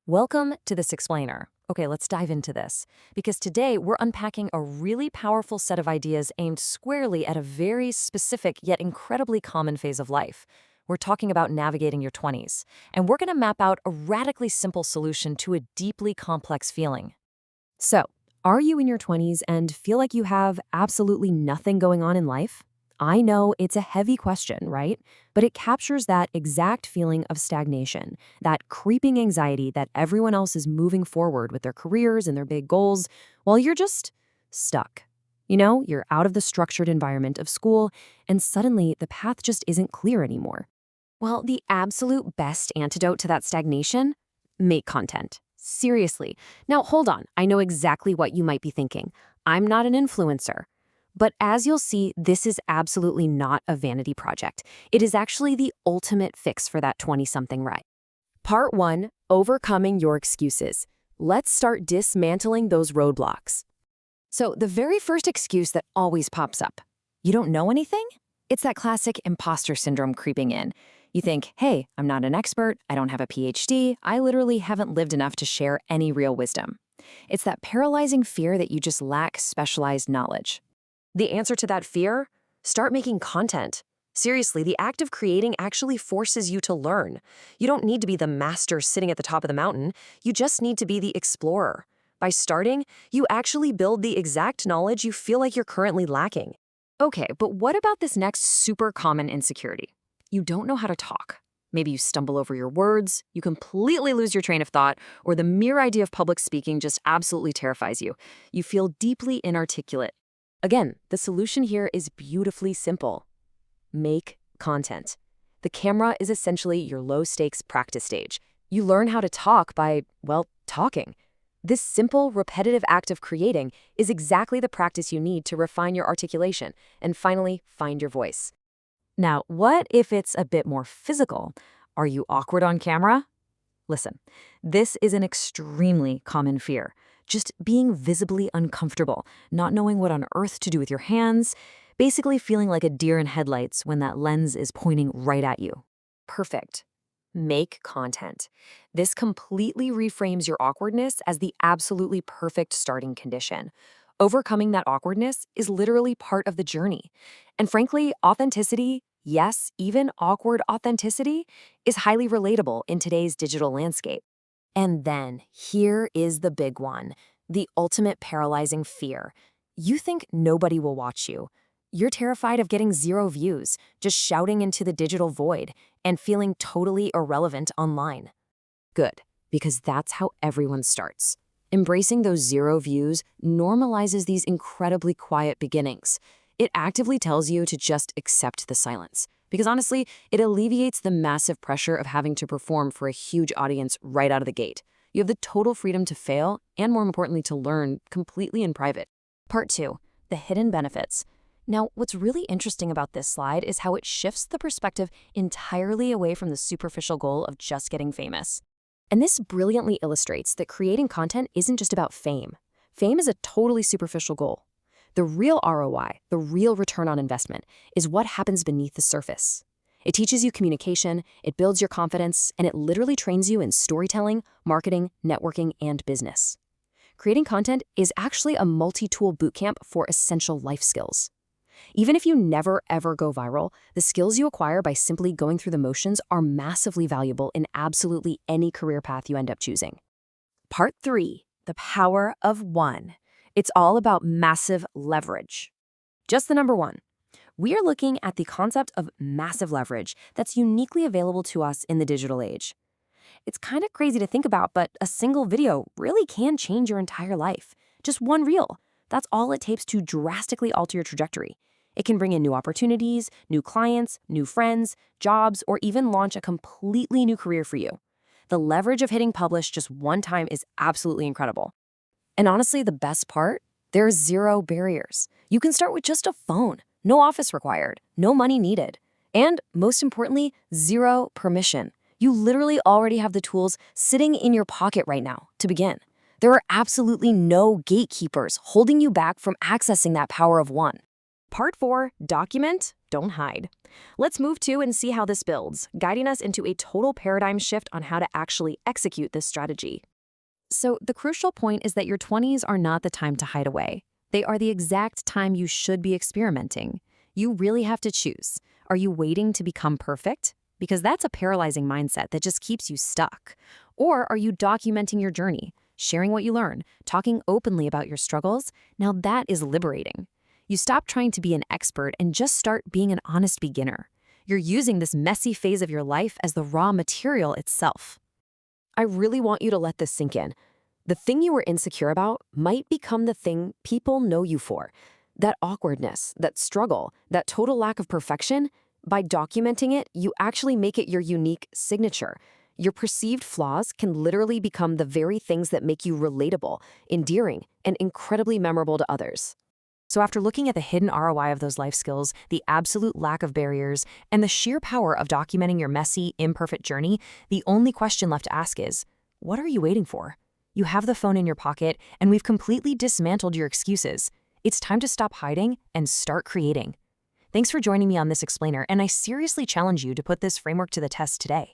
Welcome to this explainer. Okay, let's dive into this. Because today we're unpacking a really powerful set of ideas aimed squarely at a very specific yet incredibly common phase of life. We're talking about navigating your 20s, and we're going to map out a radically simple solution to a deeply complex feeling. So, are you in your 20s and feel like you have absolutely nothing going on in life? I know it's a heavy question, right? But it captures that exact feeling of stagnation, that creeping anxiety that everyone else is moving forward with their careers and their big goals, while you're just stuck. You're out of the structured environment of school, and suddenly the path just isn't clear anymore. Well, the absolute best antidote to that stagnation? Make content. Seriously. Now, hold on. I know exactly what you might be thinking. I'm not an influencer. But as you'll see, this is absolutely not a vanity project. It is actually the ultimate fix for that 20-something right. Part 1, Overcoming Your Excuses. Let's start dismantling those roadblocks. So the very first excuse that always pops up. You don't know anything? It's that classic imposter syndrome creeping in. You think, hey, I'm not an expert, I don't have a PhD, I literally haven't lived enough to share any real wisdom. It's that paralyzing fear that you just lack specialized knowledge. The answer to that fear? Start making content. Seriously, the act of creating actually forces you to learn. You don't need to be the master sitting at the top of the mountain. You just need to be the explorer. By starting, you actually build the exact knowledge you feel like you're currently lacking. Okay, but what about this next super common insecurity? You don't know how to talk. Maybe you stumble over your words, you completely lose your train of thought, or the mere idea of public speaking just absolutely terrifies you. You feel deeply inarticulate. Again, the solution here is beautifully simple. Make content. The camera is essentially your low-stakes practice stage. You learn how to talk by, well, talking. This simple, repetitive act of creating is exactly the practice you need to refine your articulation and finally find your voice. Now, what if it's a bit more physical? Are you awkward on camera? Listen, this is an extremely common fear. Just being visibly uncomfortable, not knowing what on earth to do with your hands, basically feeling like a deer in headlights when that lens is pointing right at you. Perfect. Make content. This completely reframes your awkwardness as the absolutely perfect starting condition. Overcoming that awkwardness is literally part of the journey. And frankly, authenticity, yes, even awkward authenticity, is highly relatable in today's digital landscape. And then, here is the big one, the ultimate paralyzing fear. You think nobody will watch you. You're terrified of getting 0 views, just shouting into the digital void, and feeling totally irrelevant online. Good, because that's how everyone starts. Embracing those 0 views normalizes these incredibly quiet beginnings. It actively tells you to just accept the silence. Because honestly, it alleviates the massive pressure of having to perform for a huge audience right out of the gate. You have the total freedom to fail, and more importantly, to learn completely in private. Part 2, the hidden benefits. Now, what's really interesting about this slide is how it shifts the perspective entirely away from the superficial goal of just getting famous. And this brilliantly illustrates that creating content isn't just about fame. Fame is a totally superficial goal. The real ROI, the real return on investment, is what happens beneath the surface. It teaches you communication, it builds your confidence, and it literally trains you in storytelling, marketing, networking, and business. Creating content is actually a multi-tool bootcamp for essential life skills. Even if you never ever go viral, the skills you acquire by simply going through the motions are massively valuable in absolutely any career path you end up choosing. Part 3, the power of one. It's all about massive leverage. Just the number 1. We are looking at the concept of massive leverage that's uniquely available to us in the digital age. It's kind of crazy to think about, but a single video really can change your entire life. Just one reel. That's all it takes to drastically alter your trajectory. It can bring in new opportunities, new clients, new friends, jobs, or even launch a completely new career for you. The leverage of hitting publish just one time is absolutely incredible. And honestly, the best part? There's 0 barriers. You can start with just a phone, no office required, no money needed. And most importantly, 0 permission. You literally already have the tools sitting in your pocket right now to begin. There are absolutely no gatekeepers holding you back from accessing that power of one. Part 4, document, Don't hide. Let's move to and see how this builds, guiding us into a total paradigm shift on how to actually execute this strategy. So, the crucial point is that your 20s are not the time to hide away. They are the exact time you should be experimenting. You really have to choose. Are you waiting to become perfect? Because that's a paralyzing mindset that just keeps you stuck. Or are you documenting your journey, sharing what you learn, talking openly about your struggles? Now that is liberating. You stop trying to be an expert and just start being an honest beginner. You're using this messy phase of your life as the raw material itself. I really want you to let this sink in. The thing you were insecure about might become the thing people know you for. That awkwardness, that struggle, that total lack of perfection, by documenting it, you actually make it your unique signature. Your perceived flaws can literally become the very things that make you relatable, endearing, and incredibly memorable to others. So after looking at the hidden ROI of those life skills, the absolute lack of barriers, and the sheer power of documenting your messy, imperfect journey, the only question left to ask is, what are you waiting for? You have the phone in your pocket, and we've completely dismantled your excuses. It's time to stop hiding and start creating. Thanks for joining me on this explainer, and I seriously challenge you to put this framework to the test today.